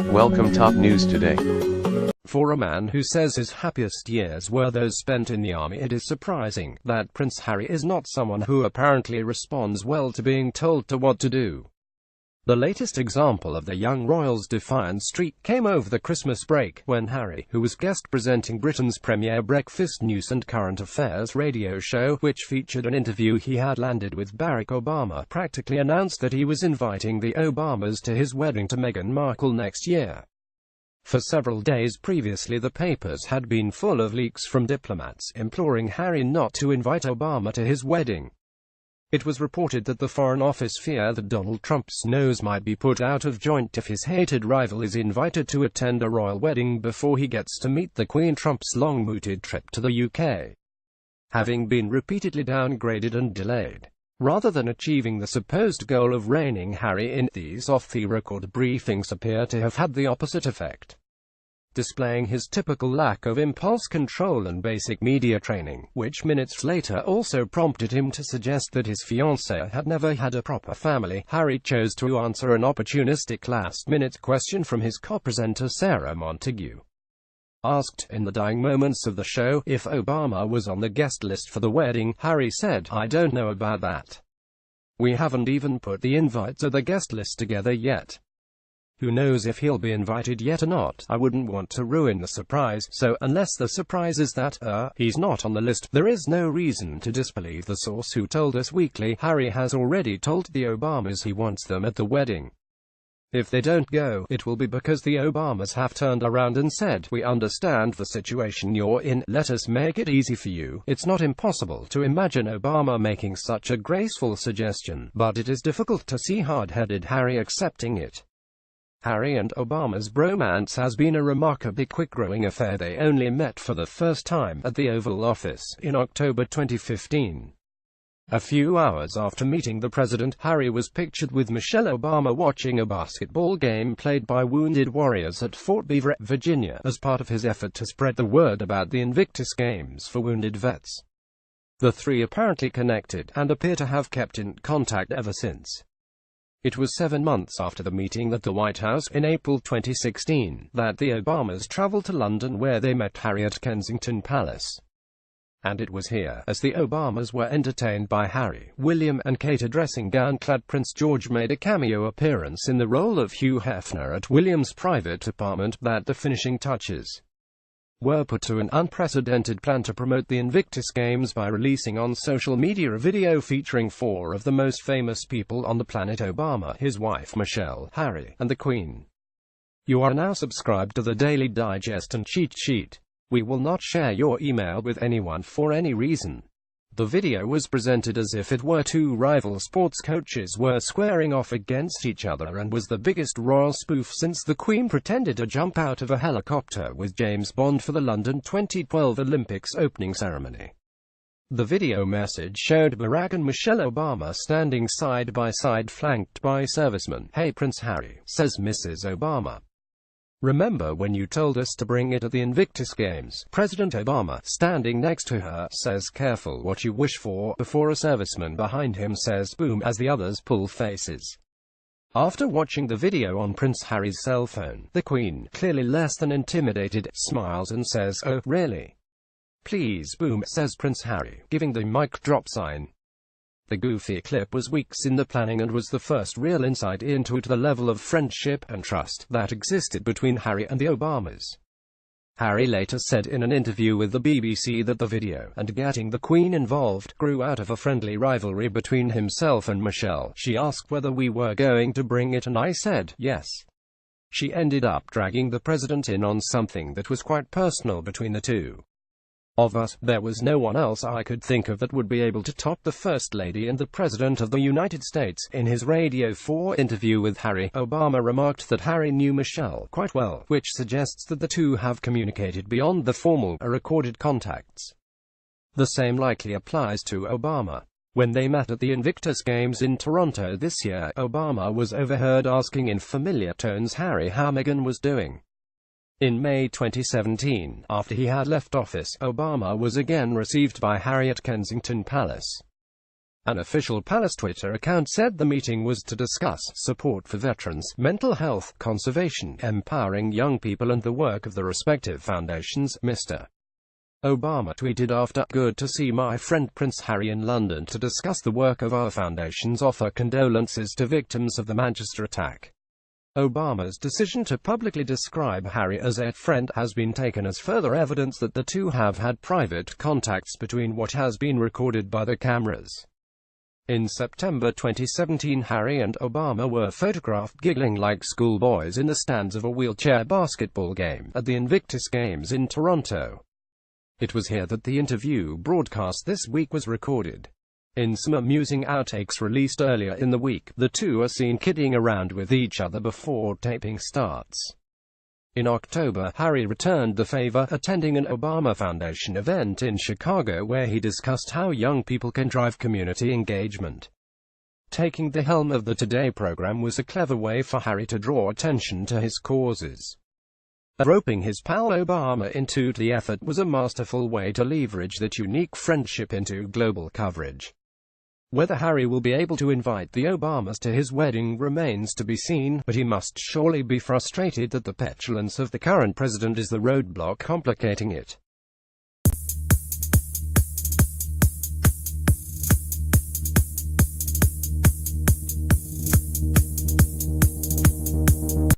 Welcome top news today. For a man who says his happiest years were those spent in the army, it is surprising that Prince Harry is not someone who apparently responds well to being told what to do. The latest example of the young royal's defiant streak came over the Christmas break, when Harry, who was guest presenting Britain's premier breakfast news and current affairs radio show, which featured an interview he had landed with Barack Obama, practically announced that he was inviting the Obamas to his wedding to Meghan Markle next year. For several days previously, the papers had been full of leaks from diplomats imploring Harry not to invite Obama to his wedding. It was reported that the Foreign Office feared that Donald Trump's nose might be put out of joint if his hated rival is invited to attend a royal wedding before he gets to meet the Queen. Trump's long-mooted trip to the UK, having been repeatedly downgraded and delayed, rather than achieving the supposed goal of reining Harry in, these off-the-record briefings appear to have had the opposite effect, displaying his typical lack of impulse control and basic media training, which minutes later also prompted him to suggest that his fiancée had never had a proper family. Harry chose to answer an opportunistic last-minute question from his co-presenter Sarah Montague. Asked, in the dying moments of the show, if Obama was on the guest list for the wedding, Harry said, "I don't know about that. We haven't even put the invite to the guest list together yet. Who knows if he'll be invited yet or not. I wouldn't want to ruin the surprise, so, unless the surprise is that, he's not on the list, there is no reason to disbelieve the source who told Us Weekly Harry has already told the Obamas he wants them at the wedding. If they don't go, it will be because the Obamas have turned around and said, we understand the situation you're in, let us make it easy for you." It's not impossible to imagine Obama making such a graceful suggestion, but it is difficult to see hard-headed Harry accepting it. Harry and Obama's bromance has been a remarkably quick-growing affair. They only met for the first time at the Oval Office in October 2015. A few hours after meeting the president, Harry was pictured with Michelle Obama watching a basketball game played by Wounded Warriors at Fort Beaver, Virginia, as part of his effort to spread the word about the Invictus Games for wounded vets. The three apparently connected, and appear to have kept in contact ever since. It was 7 months after the meeting at the White House, in April 2016, that the Obamas traveled to London, where they met Harry at Kensington Palace. And it was here, as the Obamas were entertained by Harry, William and Kate, a dressing-gown-clad Prince George made a cameo appearance in the role of Hugh Hefner at William's private apartment, that the finishing touches were put to an unprecedented plan to promote the Invictus Games by releasing on social media a video featuring 4 of the most famous people on the planet: Obama, his wife Michelle, Harry, and the Queen. You are now subscribed to the Daily Digest and Cheat Sheet. We will not share your email with anyone for any reason. The video was presented as if it were 2 rival sports coaches were squaring off against each other, and was the biggest royal spoof since the Queen pretended to jump out of a helicopter with James Bond for the London 2012 Olympics opening ceremony. The video message showed Barack and Michelle Obama standing side by side, flanked by servicemen. "Hey Prince Harry," says Mrs. Obama. "Remember when you told us to bring it at the Invictus Games?" President Obama, standing next to her, says, "Careful what you wish for," before a serviceman behind him says, "Boom," as the others pull faces. After watching the video on Prince Harry's cell phone, the Queen, clearly less than intimidated, smiles and says, "Oh, really? Please, boom," says Prince Harry, giving the mic drop sign. The goofy clip was weeks in the planning and was the first real insight into the level of friendship and trust that existed between Harry and the Obamas. Harry later said in an interview with the BBC that the video, and getting the Queen involved, grew out of a friendly rivalry between himself and Michelle. "She asked whether we were going to bring it and I said, yes. She ended up dragging the president in on something that was quite personal between the two of us. There was no one else I could think of that would be able to top the First Lady and the President of the United States." In his Radio 4 interview with Harry, Obama remarked that Harry knew Michelle quite well, which suggests that the two have communicated beyond the formal, recorded contacts. The same likely applies to Obama. When they met at the Invictus Games in Toronto this year, Obama was overheard asking in familiar tones Harry how Meghan was doing. In May 2017, after he had left office, Obama was again received by Harry at Kensington Palace. An official palace Twitter account said the meeting was to discuss support for veterans, mental health, conservation, empowering young people and the work of the respective foundations. Mr. Obama tweeted after, "Good to see my friend Prince Harry in London to discuss the work of our foundations. Offer condolences to victims of the Manchester attack." Obama's decision to publicly describe Harry as a friend has been taken as further evidence that the two have had private contacts between what has been recorded by the cameras. In September 2017, Harry and Obama were photographed giggling like schoolboys in the stands of a wheelchair basketball game at the Invictus Games in Toronto. It was here that the interview broadcast this week was recorded. In some amusing outtakes released earlier in the week, the two are seen kidding around with each other before taping starts. In October, Harry returned the favor, attending an Obama Foundation event in Chicago where he discussed how young people can drive community engagement. Taking the helm of the Today program was a clever way for Harry to draw attention to his causes. Roping his pal Obama into the effort was a masterful way to leverage that unique friendship into global coverage. Whether Harry will be able to invite the Obamas to his wedding remains to be seen, but he must surely be frustrated that the petulance of the current president is the roadblock complicating it.